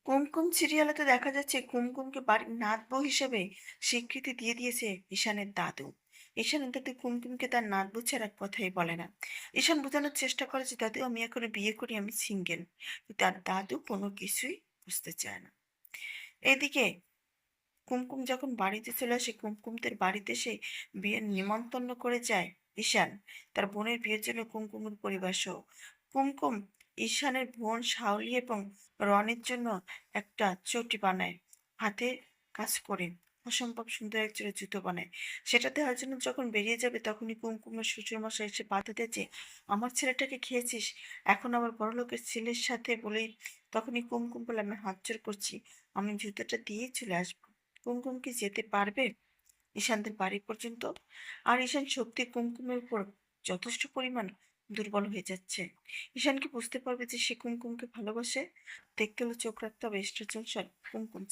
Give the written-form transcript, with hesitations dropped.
কুমকুম সিরিয়ালে তো দেখা যাচ্ছে কুমকুমকে বাড়ির নাতবউ হিসেবে স্বীকৃতি দিয়ে দিয়েছে ঈশানের দাদু। ঈশানের দাদু কুমকুমকে তার নাতবউ ছাড়া কথাই বলে না। ঈশান বোঝানোর চেষ্টা করে যে দাদু আমি এখনো বিয়ে করি, আমি সিঙ্গেল। তার দাদু কোনো কিছুই বুঝতে চায় না। এদিকে কুমকুম যখন বাড়িতে চলে আসে, কুমকুমদের বাড়িতে সে বিয়ের নিমন্ত্রণ করে যায় ঈশান, তার বোনের বিয়ের জন্য কুমকুমের পরিবার সহ। কুমকুম ঈশানের বোন শাওলি এবং রনির জন্য একটা চটি বানায়, হাতে কাজ করে অসম্ভব সুন্দর এক জোড়া জুতো বানায়। সেটা দেওয়ার জন্য যখন বেরিয়ে যাবে তখনই কুমকুমের শ্বশুরমশাই এসে বাধা দেয় যে আমার ছেলেটাকে খেয়েছিস, এখন আবার বড়লোকের ছেলের সাথে বলেই। তখনই কুমকুম বলে আমি হাত জোর করছি, আমি জুতোটা দিয়েই চলে আসবো। কুমকুম কি যেতে পারবে ঈশানদের বাড়ি পর্যন্ত? আর ঈশান সত্যি কুমকুমের উপর যথেষ্ট পরিমাণ দুর্বল হয়ে যাচ্ছে। ঈশান কি বুঝতে পারবে যে সে কুমকুমকে ভালোবাসে? দেখতে হলে চোখ রাখতে হবে স্টার জলসায় কুমকুম।